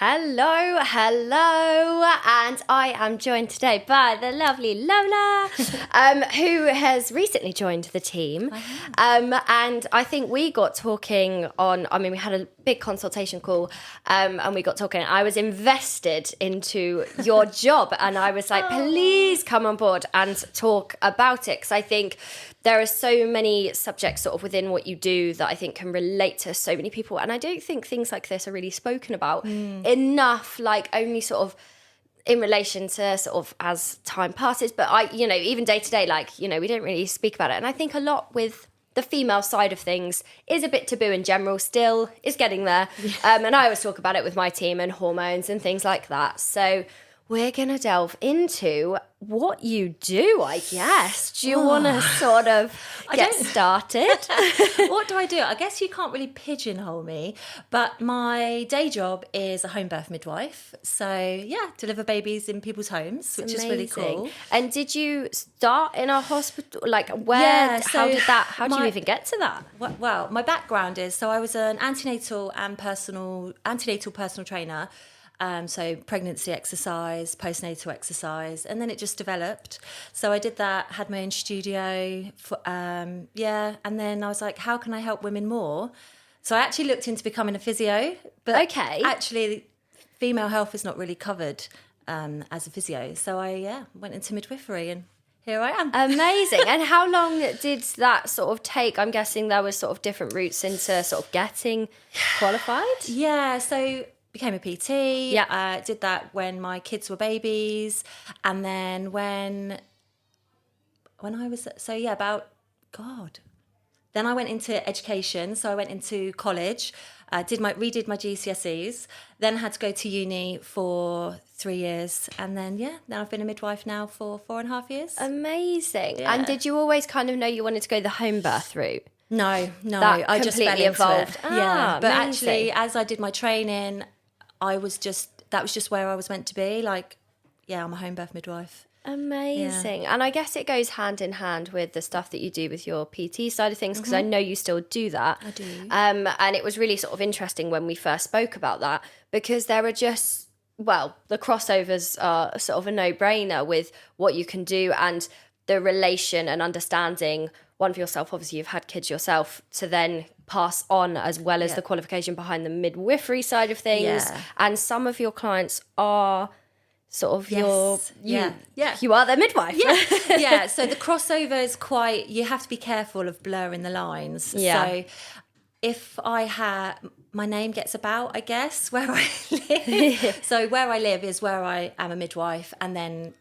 Hello, and I am joined today by the lovely Lola, who has recently joined the team. And I think we got talking we had a big consultation call, and we got talking. I was invested into your job, and I was like, please come on board and talk about it, because I think there are so many subjects sort of within what you do that I think can relate to so many people. And I don't think things like this are really spoken about enough, like only sort of in relation to sort of as time passes. But even day to day, we don't really speak about it. And I think a lot with the female side of things is a bit taboo in general, still is getting there. And I always talk about it with my team and hormones and things like that. So we're going to delve into what you do, I guess. Do you want to sort of get started? What do I do? I guess you can't really pigeonhole me, but my day job is a home birth midwife. So, deliver babies in people's homes, which is really cool. And did you start in a hospital? Like, where? Yeah, how did you even get to that? Well, my background is, I was an antenatal personal trainer. So pregnancy exercise, postnatal exercise, and then it just developed. So I did that, had my own studio, and then I was like, how can I help women more? So I actually looked into becoming a physio, but actually female health is not really covered as a physio. So I went into midwifery, and here I am. Amazing. And how long did that sort of take? I'm guessing there was sort of different routes into sort of getting qualified? Yeah, so became a PT. Did that when my kids were babies, and then when I was then I went into education. So I went into college, redid my GCSEs, then had to go to uni for 3 years, and then I've been a midwife now for 4.5 years. Amazing. Yeah. And did you always kind of know you wanted to go the home birth route? No, I just fell into evolved. But amazing. Actually, as I did my training, that was just where I was meant to be. I'm a home birth midwife. Amazing. Yeah. And I guess it goes hand in hand with the stuff that you do with your PT side of things, because I know you still do that. I do. And it was really sort of interesting when we first spoke about that, because there are just, the crossovers are sort of a no-brainer with what you can do, and the relation and understanding, one for yourself, obviously you've had kids yourself, to then pass on, as well as the qualification behind the midwifery side of things. Yeah. And some of your clients are sort of you are their midwife. Yeah. So the crossover is you have to be careful of blurring the lines. Yeah. So if my name gets about, I guess, where I live. So where I live is where I am a midwife, and then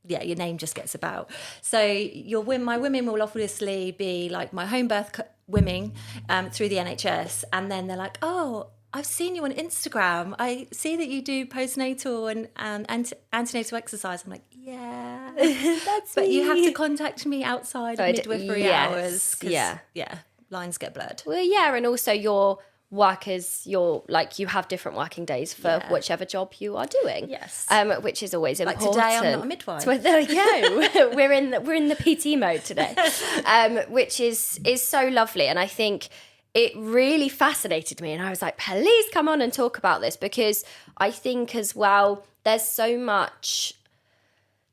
your name just gets about. So my women will obviously be like my home birth women through the NHS, and then they're like, oh, I've seen you on Instagram. I see that you do postnatal and antenatal exercise. I'm like, yeah, that's but me. You have to contact me outside of midwifery hours. Lines get blurred. Well, and also your work is you have different working days for whichever job you are doing. Yes. Which is always important. Today I'm not a midwife. So there we go. we're in the PT mode today. Which is so lovely. And I think it really fascinated me, and I was like, please come on and talk about this, because I think as well there's so much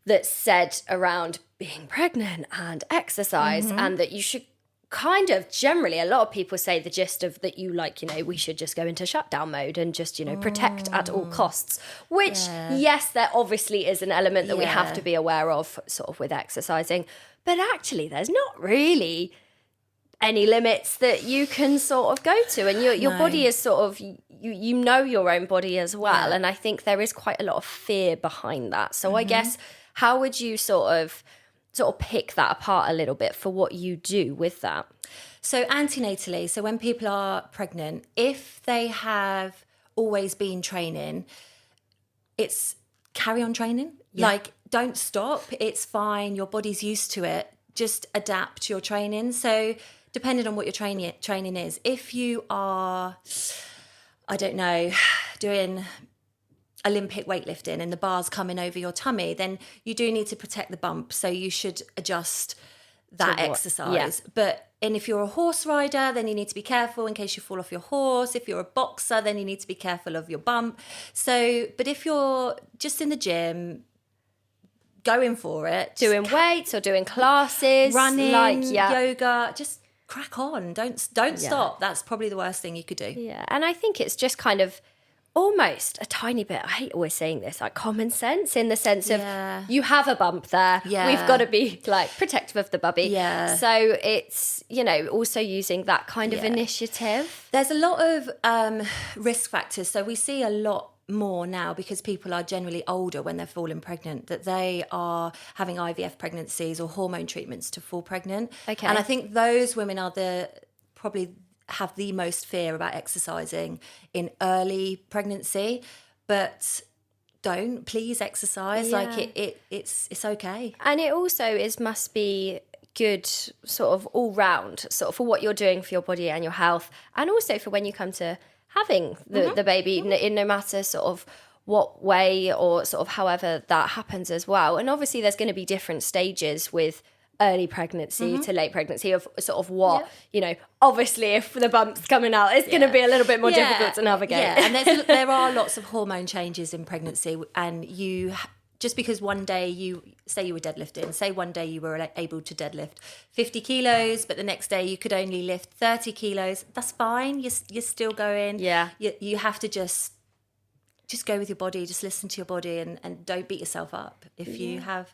that's said around being pregnant and exercise, and that you should kind of generally, a lot of people say the gist of that we should just go into shutdown mode and just, protect at all costs, which, yes, there obviously is an element that we have to be aware of sort of with exercising, but actually there's not really any limits that you can sort of go to, and your body is sort of, you know your own body as well. And I think there is quite a lot of fear behind that. So I guess, how would you sort of pick that apart a little bit for what you do with that? So antenatally, so when people are pregnant, if they have always been training, it's carry on training. Don't stop. It's fine. Your body's used to it. Just adapt your training. So depending on what your training is, if you are, I don't know, doing Olympic weightlifting and the bar's coming over your tummy, then you do need to protect the bump. So you should adjust that exercise. Yeah. But And if you're a horse rider, then you need to be careful in case you fall off your horse. If you're a boxer, then you need to be careful of your bump. So, but if you're just in the gym, going for it, doing weights or doing classes, running, yoga, just crack on. Don't stop. That's probably the worst thing you could do. Yeah, and I think it's just kind of almost a tiny bit, I hate always saying this, like common sense, in the sense of you have a bump there. Yeah. We've got to be like protective of the bubby. Yeah. So it's, also using that kind of initiative. There's a lot of risk factors. So we see a lot more now because people are generally older when they're falling pregnant, that they are having IVF pregnancies or hormone treatments to fall pregnant. Okay. And I think those women are probably have the most fear about exercising in early pregnancy, but please exercise. Like it's okay. And it also must be good sort of all round, sort of for what you're doing for your body and your health, and also for when you come to having the baby, in no matter sort of what way or sort of however that happens as well. And obviously there's going to be different stages with early pregnancy to late pregnancy of sort of what, obviously if the bump's coming out, it's going to be a little bit more difficult to navigate. Yeah, and there are lots of hormone changes in pregnancy, and just because one day you were deadlifting, say one day you were able to deadlift 50 kilos, but the next day you could only lift 30 kilos, that's fine. You're still going. Yeah. You have to just go with your body, just listen to your body, and don't beat yourself up if you have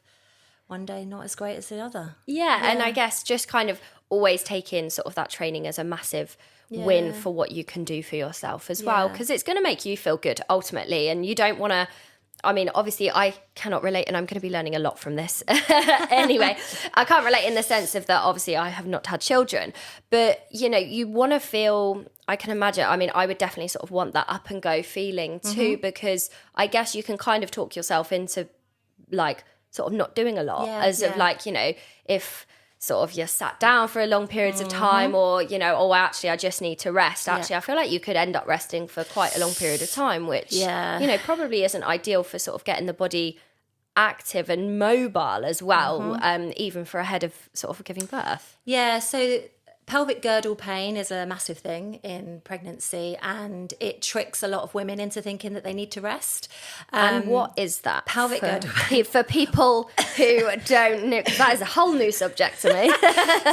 one day not as great as the other. Yeah, and I guess just kind of always take in sort of that training as a massive win for what you can do for yourself as well, because it's going to make you feel good ultimately, and you don't want to. I mean, obviously, I cannot relate, and I'm going to be learning a lot from this. Anyway, I can't relate in the sense of that, obviously, I have not had children. But, you want to feel, I can imagine, I mean, I would definitely sort of want that up and go feeling too, because I guess you can kind of talk yourself into, like, sort of not doing a lot. Of, like, if sort of you're sat down for a long periods of time, or actually I just need to rest. Actually, I feel like you could end up resting for quite a long period of time, which probably isn't ideal for sort of getting the body active and mobile as well, even for ahead of sort of giving birth. Yeah, so pelvic girdle pain is a massive thing in pregnancy, and it tricks a lot of women into thinking that they need to rest. And what is that? Pelvic girdle pain. For people who don't know, that is a whole new subject to me.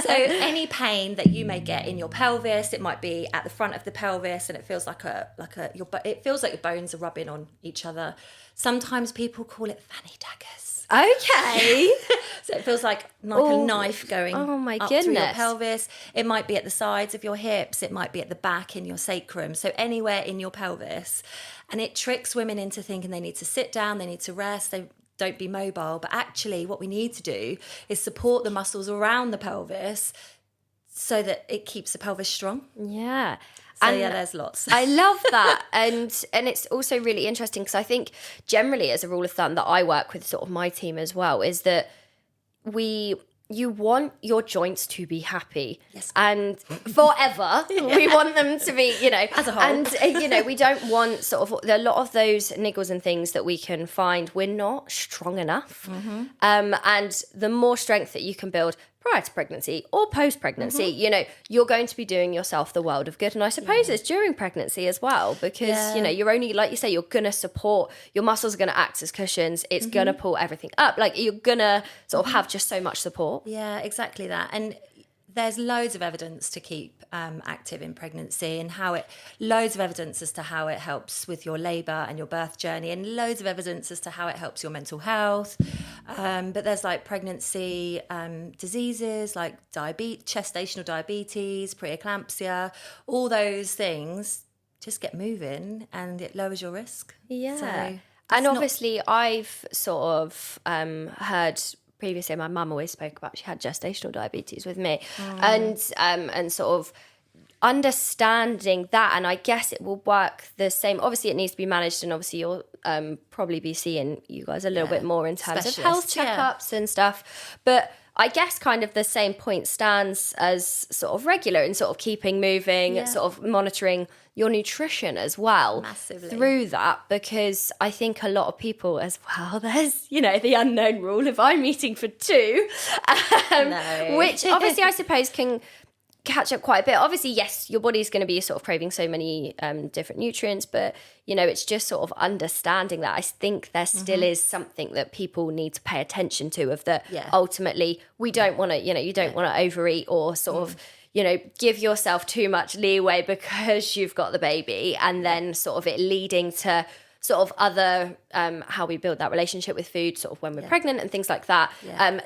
So any pain that you may get in your pelvis, it might be at the front of the pelvis, and it feels like it feels like your bones are rubbing on each other. Sometimes people call it fanny daggers. Okay. So it feels like a knife going up through your pelvis. It might be at the sides of your hips. It might be at the back in your sacrum. So anywhere in your pelvis. And it tricks women into thinking they need to sit down, they need to rest, they don't be mobile. But actually what we need to do is support the muscles around the pelvis so that it keeps the pelvis strong. Yeah. So there's lots. I love that. And it's also really interesting because I think generally as a rule of thumb that I work with sort of my team as well is that you want your joints to be happy. Yes. And forever. We want them to be, as a whole. And, we don't want sort of a lot of those niggles and things that we can find, we're not strong enough. And the more strength that you can build prior to pregnancy or post-pregnancy, you're going to be doing yourself the world of good. And I suppose it's during pregnancy as well, because, you're only, like you say, you're going to support, your muscles are going to act as cushions. It's going to pull everything up. Like you're going to sort of have just so much support. Yeah, exactly that. And there's loads of evidence to keep active in pregnancy, and loads of evidence as to how it helps with your labour and your birth journey, and loads of evidence as to how it helps your mental health. But there's like pregnancy diseases like gestational diabetes, preeclampsia, all those things. Just get moving and it lowers your risk. Yeah. So and obviously I've sort of heard previously, my mum always spoke about, she had gestational diabetes with me, and sort of understanding that, and I guess it will work the same. Obviously it needs to be managed, and obviously you'll probably be seeing you guys a little bit more in terms of health checkups and stuff, but I guess kind of the same point stands as sort of regular and sort of keeping moving, sort of monitoring your nutrition as well. Massively. Through that, because I think a lot of people as well, there's, the unknown rule, if I'm eating for two, No. which obviously I suppose can catch up quite a bit. Obviously, yes, your body's going to be sort of craving so many different nutrients, but it's just sort of understanding that. I think there still is something that people need to pay attention to, of that ultimately we don't want to, you don't want to overeat or sort of, give yourself too much leeway because you've got the baby, and then sort of it leading to sort of other how we build that relationship with food sort of when we're pregnant and things like that,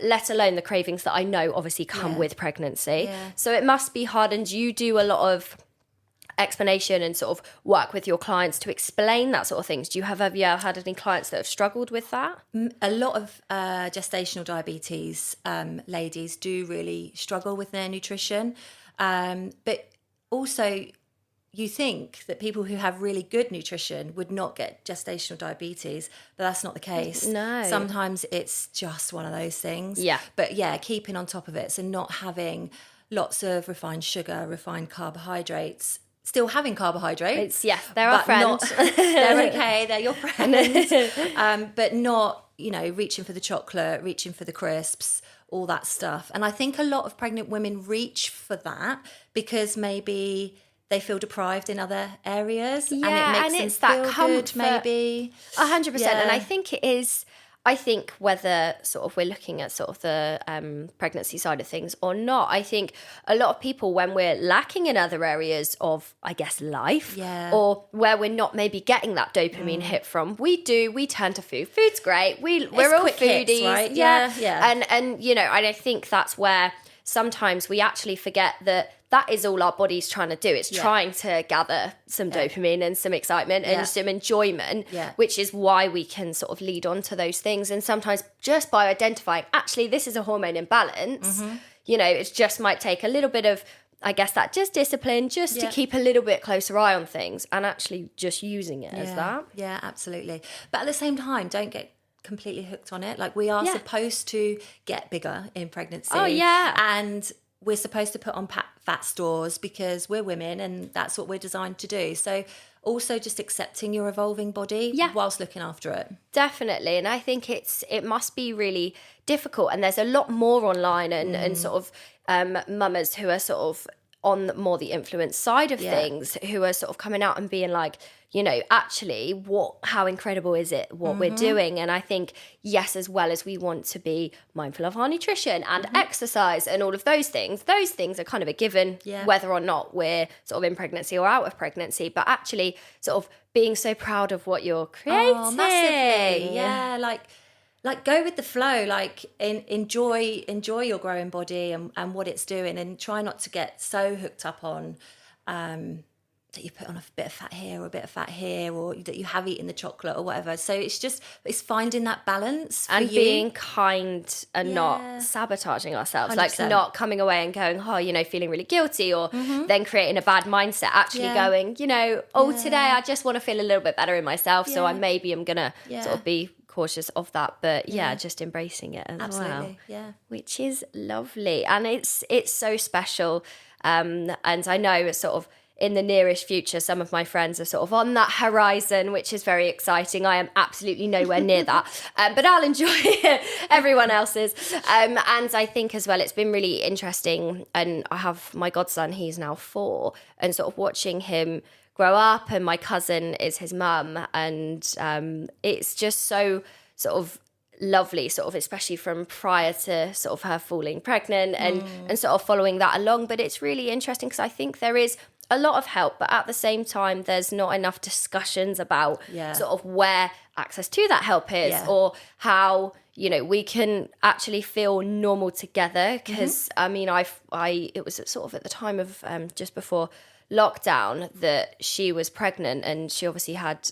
let alone the cravings that I know obviously come with pregnancy. So it must be hard, and you do a lot of explanation and sort of work with your clients to explain that sort of things. Have you ever had any clients that have struggled with that? A lot of gestational diabetes ladies do really struggle with their nutrition, but also you think that people who have really good nutrition would not get gestational diabetes, but that's not the case. No. Sometimes it's just one of those things. Yeah. But yeah, keeping on top of it. So not having lots of refined sugar, refined carbohydrates, still having carbohydrates. They're our friends. They're okay, they're your friends. But not, reaching for the chocolate, reaching for the crisps, all that stuff. And I think a lot of pregnant women reach for that because maybe they feel deprived in other areas, and it makes them feel good, maybe. 100%. And I think it is. I think whether sort of we're looking at sort of the pregnancy side of things or not, I think a lot of people, when we're lacking in other areas of, I guess, life, or where we're not maybe getting that dopamine hit from, we turn to food. Food's great. We're all foodies, hits, right? Yeah. And and I think that's where sometimes we actually forget that is all our body's trying to do. It's trying to gather some dopamine and some excitement and some enjoyment, which is why we can sort of lead on to those things. And sometimes just by identifying, actually, this is a hormone imbalance, it just might take a little bit of, I guess, that just discipline, just to keep a little bit closer eye on things, and actually just using it as that. Yeah, absolutely. But at the same time, don't get completely hooked on it. Like, we are supposed to get bigger in pregnancy. Oh, yeah. And we're supposed to put on fat stores because we're women and that's what we're designed to do. So also just accepting your evolving body whilst looking after it. Definitely. And I think it must be really difficult. And there's a lot more online and sort of mamas who are sort of on more the influence side of things, who are sort of coming out and being like, actually, how incredible is it what we're doing? And I think, yes, as well as we want to be mindful of our nutrition and exercise and all of those things are kind of a given, whether or not we're sort of in pregnancy or out of pregnancy, but actually sort of being so proud of what you're creating. Oh, massively. Yeah, like go with the flow, like enjoy your growing body and what it's doing, and try not to get so hooked up on that you put on a bit of fat here or a bit of fat here, or that you have eaten the chocolate or whatever. So it's finding that balance for and you. Being kind and not sabotaging ourselves, 100%. like not coming away and going, feeling really guilty, or then creating a bad mindset, actually going, today I just want to feel a little bit better in myself, so I'm gonna sort of be cautious of that, but just embracing it as well, which is lovely. And it's so special, and I know it's sort of in the nearest future some of my friends are sort of on that horizon, which is very exciting. I am absolutely nowhere near that, but I'll enjoy everyone else's, and I think as well it's been really interesting. And I have my godson, he's now 4, and sort of watching him grow up, and my cousin is his mum, and it's just so sort of lovely, sort of especially from prior to sort of her falling pregnant and sort of following that along. But it's really interesting because I think there is a lot of help, but at the same time there's not enough discussions about sort of where access to that help is, or how we can actually feel normal together. Because I mean, it was sort of at the time of just before lockdown that she was pregnant, and she obviously had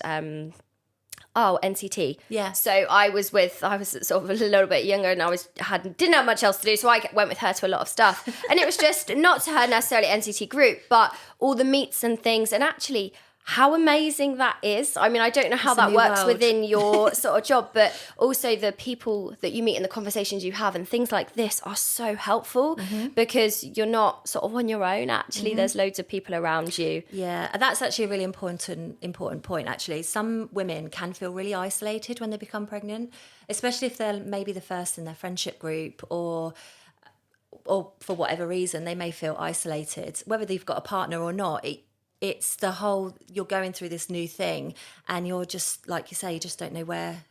NCT. Yeah. So I was sort of a little bit younger, and didn't have much else to do, so I went with her to a lot of stuff. And it was just not to her necessarily NCT group, but all the meets and things, and actually how amazing that is. I mean, I don't know how that works within your sort of job, but also the people that you meet and the conversations you have and things like this are so helpful because you're not sort of on your own. Actually, there's loads of people around you. Yeah, that's actually a really important point, actually. Some women can feel really isolated when they become pregnant, especially if they're maybe the first in their friendship group, or or for whatever reason, they may feel isolated, whether they've got a partner or not. It's the whole, you're going through this new thing and you're just, like you say, you just don't know where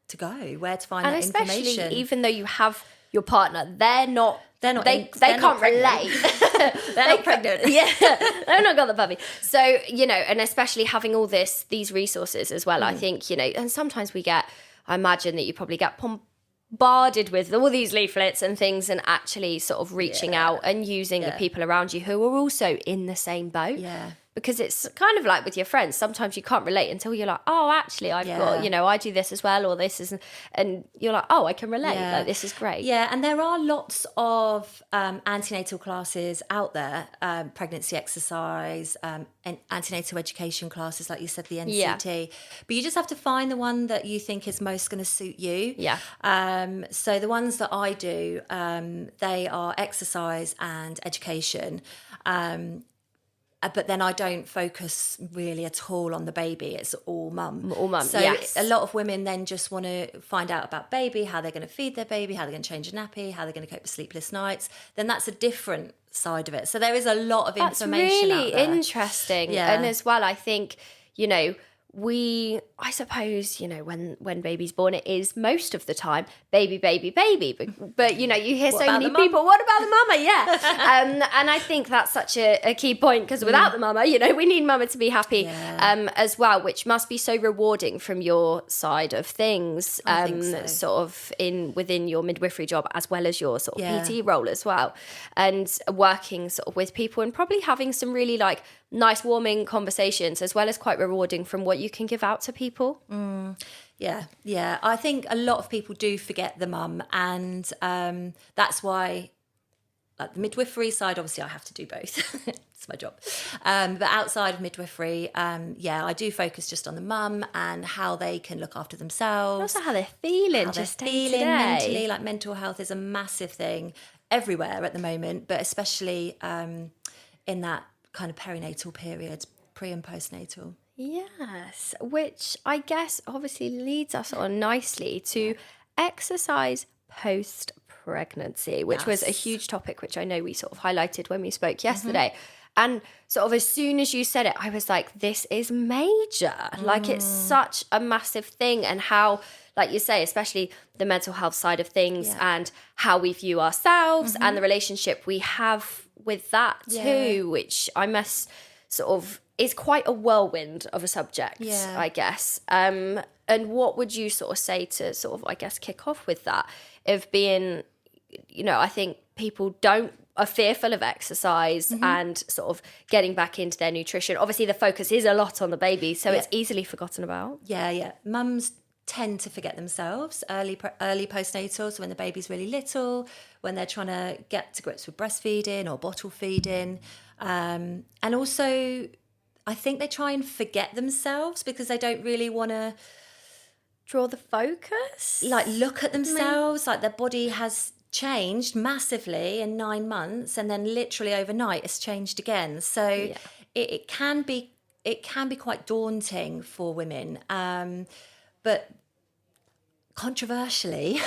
to go, where to find that information. And especially even though you have your partner, they can't relate. They're not pregnant. Yeah, they've not got the puppy. So, and especially having all these resources as well, I think, and sometimes I imagine that you probably get bombarded with all these leaflets and things, and actually sort of reaching out and using the people around you who are also in the same boat. Yeah. Because it's kind of like with your friends. Sometimes you can't relate until you're like, oh, actually, I've got, I do this as well, or this is, and you're like, oh, I can relate. Yeah. Like, this is great. Yeah, and there are lots of antenatal classes out there, pregnancy exercise, and antenatal education classes, like you said, the NCT. Yeah. But you just have to find the one that you think is most going to suit you. Yeah. So the ones that I do, they are exercise and education. But then I don't focus really at all on the baby. It's all mum. All mum, so yes. A lot of women then just want to find out about baby, how they're going to feed their baby, how they're going to change a nappy, how they're going to cope with sleepless nights. Then that's a different side of it. So there is a lot of information really out there. Interesting. Yeah. And as well, I think, I suppose, when baby's born, it is most of the time baby. But you hear so many people, what about the mama? Yeah. And I think that's such a key point, because without the mama, we need mama to be happy as well, which must be so rewarding from your side of things, I think so. Sort of within your midwifery job, as well as your sort of PT role as well, and working sort of with people and probably having some really nice warming conversations, as well as quite rewarding from what you can give out to people. Yeah. I think a lot of people do forget the mum, and that's why, the midwifery side, obviously I have to do both. It's my job. But outside of midwifery, I do focus just on the mum and how they can look after themselves. Also how they're feeling, mentally. Like, mental health is a massive thing everywhere at the moment, but especially in that kind of perinatal period, pre and postnatal. Yes, which I guess obviously leads us on nicely to exercise post-pregnancy, which was a huge topic, which I know we sort of highlighted when we spoke yesterday. And sort of as soon as you said it, I was like, this is major. Like, it's such a massive thing, and how, like you say, especially the mental health side of things and how we view ourselves and the relationship we have with that too, which I must sort of is quite a whirlwind of a subject, I guess. And what would you sort of say to sort of, I guess, kick off with that, of being, I think people are fearful of exercise and sort of getting back into their nutrition. Obviously, the focus is a lot on the baby, so it's easily forgotten about. Yeah. Mums tend to forget themselves early postnatal, so when the baby's really little, when they're trying to get to grips with breastfeeding or bottle feeding. And also, I think they try and forget themselves because they don't really want to draw the focus, look at themselves, like their body has changed massively in 9 months, and then literally overnight it's changed again. So it can be quite daunting for women, but controversially,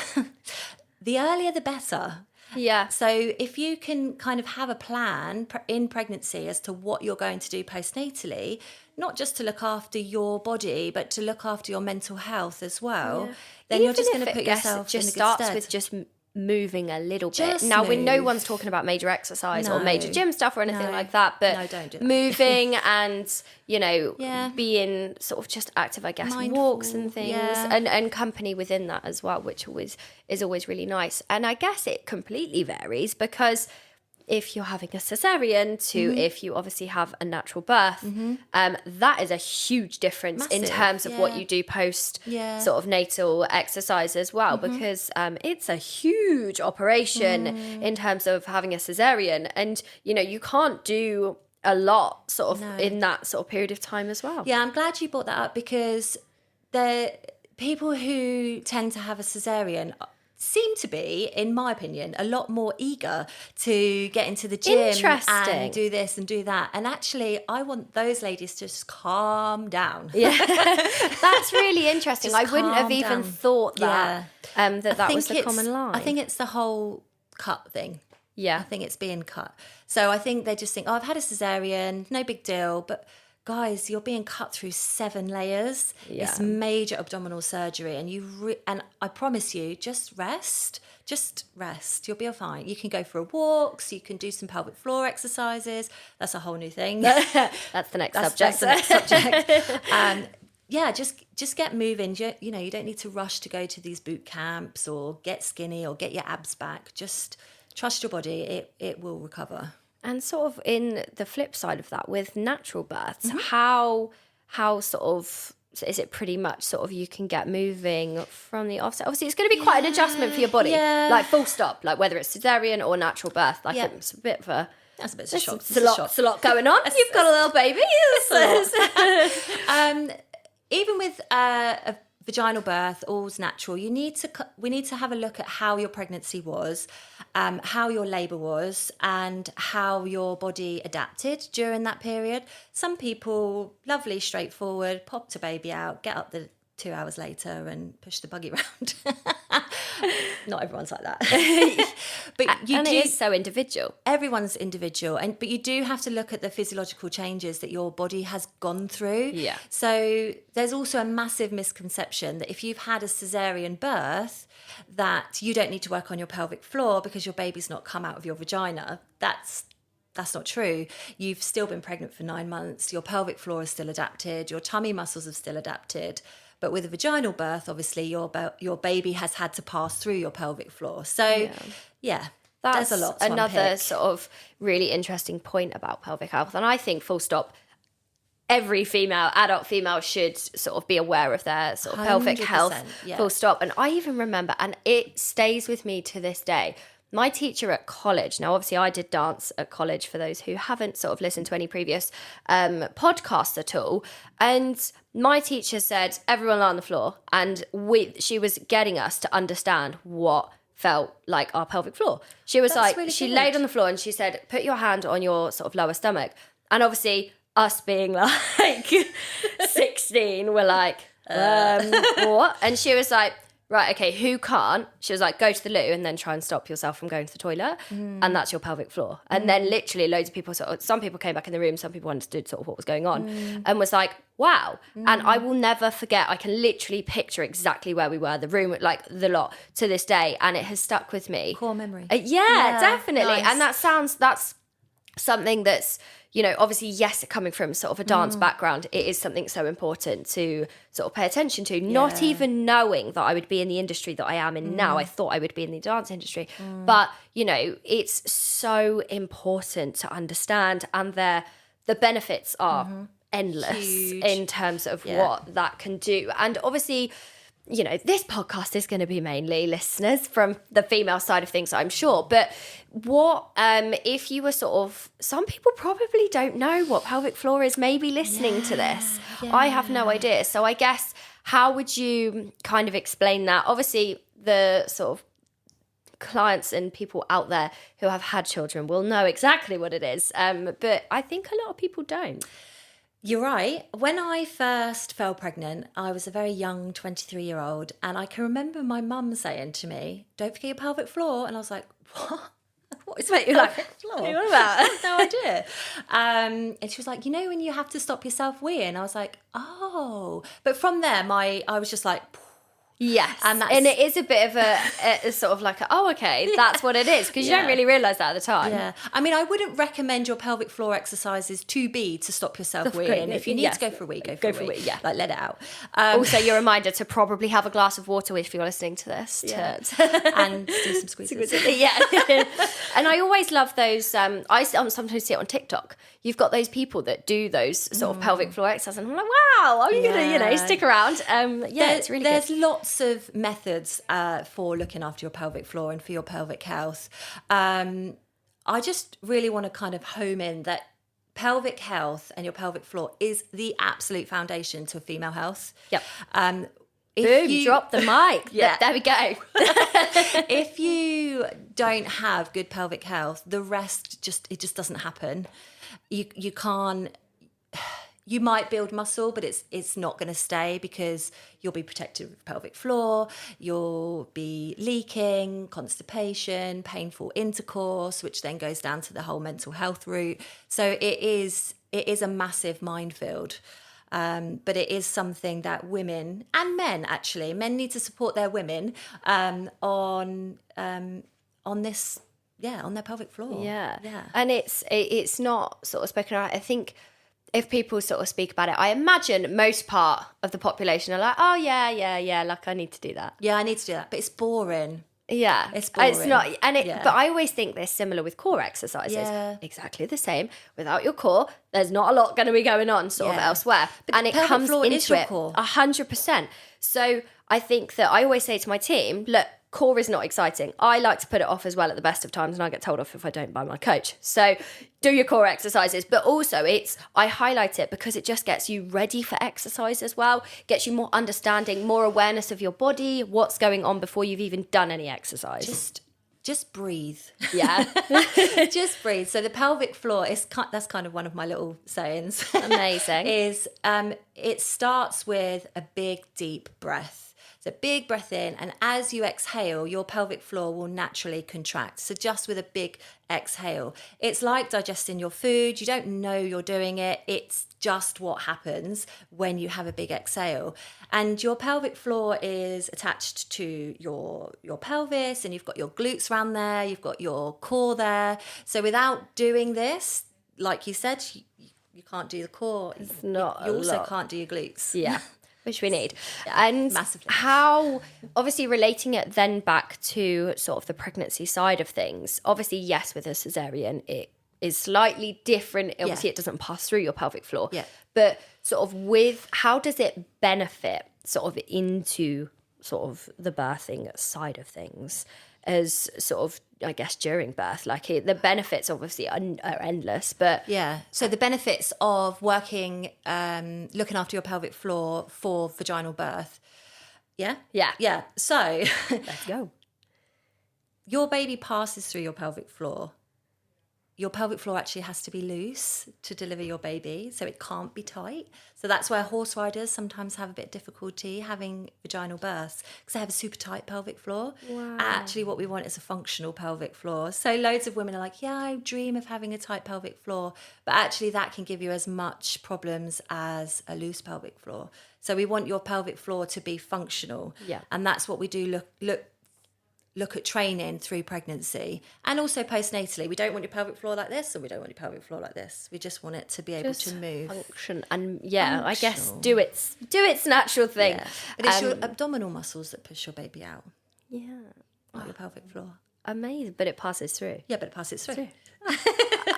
the earlier the better. Yeah. So if you can kind of have a plan in pregnancy as to what you're going to do postnatally, not just to look after your body, but to look after your mental health as well, then you're just going to put yourself in a good stead. It just starts with just moving a little bit. Now, when no one's talking about major exercise or major gym stuff or anything like that, but don't do that. Moving and, being sort of just active, I guess, mindful, walks and things, and company within that as well, which is always really nice. And I guess it completely varies, because if you're having a cesarean to if you obviously have a natural birth, that is a huge difference. Massive, in terms of what you do post sort of natal exercise as well, because it's a huge operation in terms of having a cesarean, and you can't do a lot sort of in that sort of period of time as well. Yeah, I'm glad you brought that up, because the people who tend to have a cesarean seem to be, in my opinion, a lot more eager to get into the gym and do this and do that. And actually, I want those ladies to just calm down. Yeah, that's really interesting. I wouldn't have even thought that that was the common line. I think it's the whole cut thing. Yeah. I think it's being cut. So I think they just think, oh, I've had a cesarean, no big deal. But guys, you're being cut through 7 layers. Yeah. It's major abdominal surgery. And and I promise you, just rest. Just rest. You'll be fine. You can go for walks. You can do some pelvic floor exercises. That's a whole new thing. That's the next subject. That's the next subject. Yeah, just get moving. You know, you don't need to rush to go to these boot camps or get skinny or get your abs back. Just trust your body. It will recover. And sort of in the flip side of that, with natural births, how sort of is it pretty much sort of you can get moving from the offset? Obviously, it's going to be quite an adjustment for your body, like full stop, like whether it's cesarean or natural birth. Like it's a bit of a... That's a bit of a shock. It's a lot going on. You've got a little baby. Even with a vaginal birth, all's natural. We need to have a look at how your pregnancy was, how your labour was, and how your body adapted during that period. Some people, lovely, straightforward, popped a baby out, get up the 2 hours later and push the buggy around. Not everyone's like that. But it is so individual. Everyone's individual, but you do have to look at the physiological changes that your body has gone through. Yeah. So there's also a massive misconception that if you've had a cesarean birth, that you don't need to work on your pelvic floor because your baby's not come out of your vagina. That's not true. You've still been pregnant for 9 months. Your pelvic floor is still adapted. Your tummy muscles have still adapted. But with a vaginal birth, obviously, your baby has had to pass through your pelvic floor. So, That's there's a lot to another unpick. sort of really interesting point about pelvic health. And I think, full stop, every adult female should sort of be aware of their sort of pelvic health, full stop. And I even remember, and it stays with me to this day, my teacher at college, now obviously I did dance at college for those who haven't sort of listened to any previous podcasts at all, and my teacher said, everyone lie on the floor, and she was getting us to understand what felt like our pelvic floor. She was she laid on the floor and she said, put your hand on your sort of lower stomach, and obviously us being like 16, we're like, what? And she was like, right, okay, who can't? She was like, go to the loo and then try and stop yourself from going to the toilet. And that's your pelvic floor. And then literally loads of people, some people came back in the room, some people understood sort of what was going on and was like, wow. And I will never forget, I can literally picture exactly where we were, the room, like the lot to this day. And it has stuck with me. Core memory. Yeah, definitely. Nice. And that's something that's, you know, obviously, yes, coming from sort of a dance background, it is something so important to sort of pay attention to. Not even knowing that I would be in the industry that I am in now. I thought I would be in the dance industry. But, you know, it's so important to understand, and the benefits are endless. Huge. In terms of what that can do. And obviously, you know, this podcast is going to be mainly listeners from the female side of things, I'm sure. But what, if you were sort of, some people probably don't know what pelvic floor is, maybe listening to this. Yeah. I have no idea. So I guess, how would you kind of explain that? Obviously, the sort of clients and people out there who have had children will know exactly what it is. But I think a lot of people don't. You're right. When I first fell pregnant, I was a very young 23-year-old, and I can remember my mum saying to me, don't forget your pelvic floor. And I was like, what? What is my pelvic floor? What are you on about? I had no idea. And she was like, you know when you have to stop yourself weeing? I was like, oh. But from there, I was just like... Yes, and it is a bit of a sort of like, okay, that's what it is, because you don't really realise that at the time. Yeah, I mean, I wouldn't recommend your pelvic floor exercises to stop yourself weeing. If you need to go for a wee, go for a wee. Yeah, like let it out. Also, your reminder to probably have a glass of water if you're listening to this. And do some squeezes. Yeah. And I always love those. I sometimes see it on TikTok. You've got those people that do those sort of pelvic floor exercises, and I'm like, wow, I'm gonna, stick around. It's really good. There's lots of methods for looking after your pelvic floor and for your pelvic health. I just really want to kind of home in that pelvic health and your pelvic floor is the absolute foundation to female health. Yep. Boom, drop the mic. Yeah. There we go. If you don't have good pelvic health, the rest just doesn't happen. You can't you might build muscle, but it's not going to stay, because you'll be protected with pelvic floor, you'll be leaking, constipation, painful intercourse, which then goes down to the whole mental health route. So it is a massive minefield. But it is something that women and men, actually, men need to support their women on this, on their pelvic floor. Yeah. And it's not sort of spoken about. I think if people sort of speak about it, I imagine most part of the population are like, oh yeah, like I need to do that. Yeah, I need to do that, but it's boring. Yeah, it's boring. It's not, but I always think they're similar with core exercises. Yeah. Exactly the same. Without your core, there's not a lot going to be going on sort of elsewhere. But it comes floor into is your it core. 100%. So I think that I always say to my team, look, core is not exciting. I like to put it off as well at the best of times, and I get told off if I don't by my coach. So do your core exercises, but also I highlight it because it just gets you ready for exercise as well, gets you more understanding, more awareness of your body, what's going on before you've even done any exercise. Just breathe. Yeah. Just breathe. So the pelvic floor that's kind of one of my little sayings. Amazing. It starts with a big deep breath. So big breath in, and as you exhale, your pelvic floor will naturally contract. So just with a big exhale. It's like digesting your food. You don't know you're doing it. It's just what happens when you have a big exhale. And your pelvic floor is attached to your pelvis, and you've got your glutes around there, you've got your core there. So without doing this, like you said, you can't do the core. It's not you also lot. Can't do your glutes. Yeah. Which we need. And massively. How, obviously relating it then back to sort of the pregnancy side of things, obviously, yes, with a cesarean, it is slightly different. Obviously, it doesn't pass through your pelvic floor. Yeah. But sort of how does it benefit sort of into sort of the birthing side of things as sort of, I guess, during birth? Like the benefits obviously are endless, but... Yeah, so the benefits of working, looking after your pelvic floor for vaginal birth. Yeah? Yeah. Yeah, so... Let's go. Your baby passes through your pelvic floor. Your pelvic floor actually has to be loose to deliver your baby, so it can't be tight. So that's where horse riders sometimes have a bit of difficulty having vaginal births, because they have a super tight pelvic floor. Wow. Actually, what we want is a functional pelvic floor. So loads of women are like, yeah, I dream of having a tight pelvic floor, but actually that can give you as much problems as a loose pelvic floor. So we want your pelvic floor to be functional. Yeah. And that's what we do look at training through pregnancy, and also postnatally. We don't want your pelvic floor like this, or we don't want your pelvic floor like this. We just want it to be able to move, function, and I guess do its natural thing. Yeah. But it's your abdominal muscles that push your baby out, yeah, not your pelvic floor. Amazing, but it passes through. Yeah, but it passes through.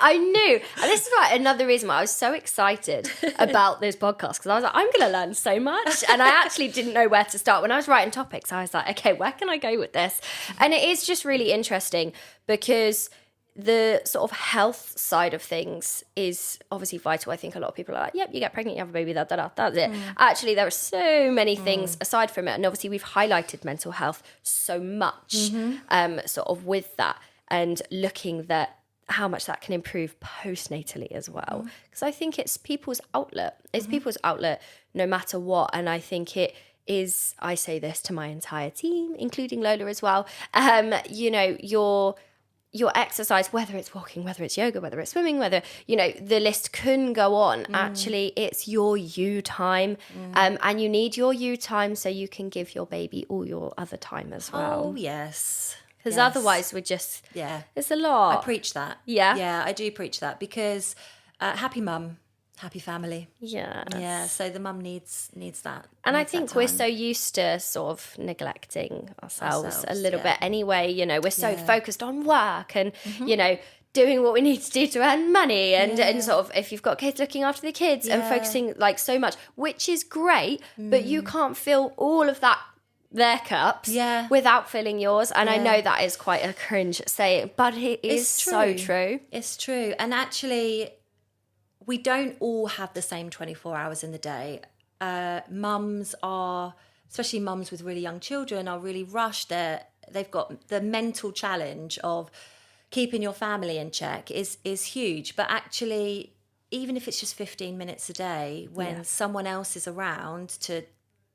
I knew. And this is another reason why I was so excited about this podcast, because I was like, I'm going to learn so much. And I actually didn't know where to start. When I was writing topics, I was like, okay, where can I go with this? And it is just really interesting, because the sort of health side of things is obviously vital. I think a lot of people are like, yep, you get pregnant, you have a baby, that's it. Actually, there are so many things aside from it. And obviously we've highlighted mental health so much sort of with that, and looking at how much that can improve postnatally as well. Because I think it's people's outlet. It's people's outlet no matter what. And I think it is, I say this to my entire team, including Lola as well, your exercise, whether it's walking, whether it's yoga, whether it's swimming, whether, the list can go on. Actually, it's your you time. And you need your you time so you can give your baby all your other time as well. Oh, yes. Because otherwise we're just, it's a lot. I preach that. Yeah? Yeah, I do preach that, because happy mum, happy family. Yeah. Yeah, so the mum needs that. And I needs that think we're time. so used to sort of neglecting ourselves a little bit anyway. We're so focused on work and, doing what we need to do to earn money and sort of, if you've got kids, looking after the kids and focusing like so much, which is great, but you can't fill all of that their cups without filling yours. And I know that is quite a cringe saying, but it is so true. It's true. And actually, we don't all have the same 24 hours in the day. Mums are, especially mums with really young children, are really rushed. They've got the mental challenge of keeping your family in check is huge. But actually, even if it's just 15 minutes a day, when someone else is around, to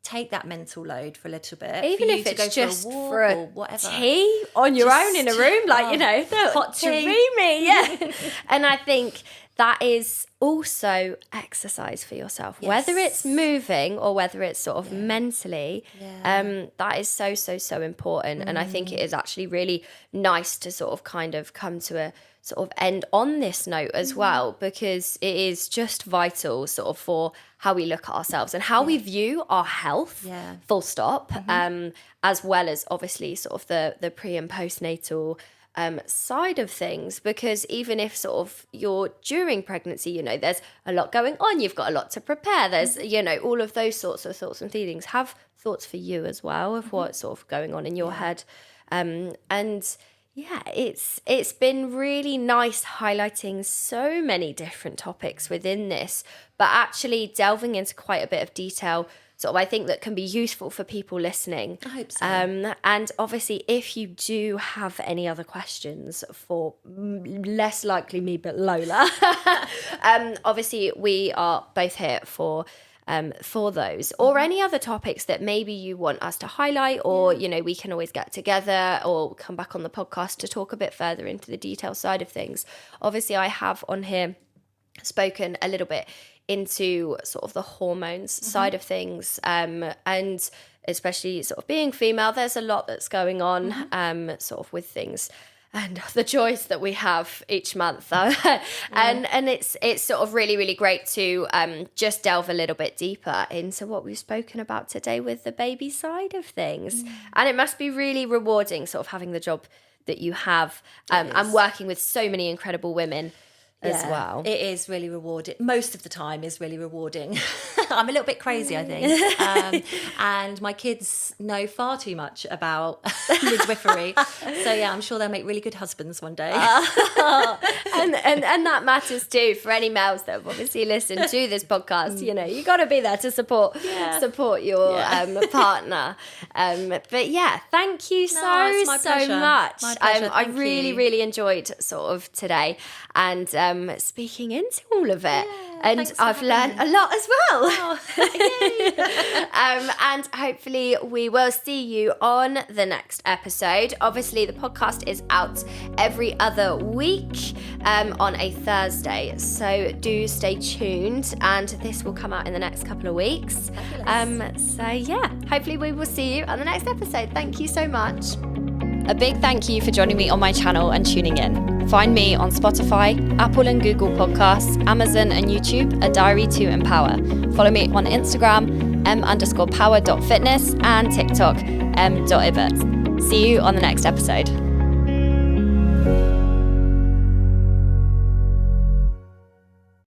take that mental load for a little bit. Even for you if to it's go just for a walk or whatever. Tea on your own in a room, like, you know, hot tea. Dreamy, yeah. And I think that is also exercise for yourself, whether it's moving or whether it's sort of mentally. That is so important. And I think it is actually really nice to sort of kind of come to a sort of end on this note as well, because it is just vital sort of for how we look at ourselves and how we view our health, full stop, as well as obviously sort of the pre and postnatal side of things. Because even if sort of you're during pregnancy, you know, there's a lot going on, you've got a lot to prepare, there's, you know, all of those sorts of thoughts and feelings. Have thoughts for you as well of what's sort of going on in your head. And yeah, it's been really nice highlighting so many different topics within this, but actually delving into quite a bit of detail, sort of, I think that can be useful for people listening. I hope so. And obviously, if you do have any other questions for less likely me, but Lola, obviously we are both here for those, or any other topics that maybe you want us to highlight, or you know, we can always get together or come back on the podcast to talk a bit further into the detail side of things. Obviously, I have on here spoken a little bit into sort of the hormones side of things, and especially sort of being female, there's a lot that's going on sort of with things and the joys that we have each month. And it's sort of really, really great to just delve a little bit deeper into what we've spoken about today with the baby side of things. And it must be really rewarding sort of having the job that you have, and working with so many incredible women as well. It is really rewarding. Most of the time is really rewarding. I'm a little bit crazy, I think. And my kids know far too much about midwifery. So yeah, I'm sure they'll make really good husbands one day. And that matters too for any males that have obviously listened to this podcast. You know, you got to be there to support your partner. But yeah, thank you so much. My pleasure. I really enjoyed sort of today and speaking into all of it. And I've learned a lot as well. And hopefully we will see you on the next episode. Obviously, the podcast is out every other week on a Thursday. So do stay tuned, and this will come out in the next couple of weeks. So yeah, hopefully we will see you on the next episode. Thank you so much. A big thank you for joining me on my channel and tuning in. Find me on Spotify, Apple and Google Podcasts, Amazon and YouTube at Diary to Empower. Follow me on Instagram, m_power.fitness, and TikTok, m.ibert. See you on the next episode.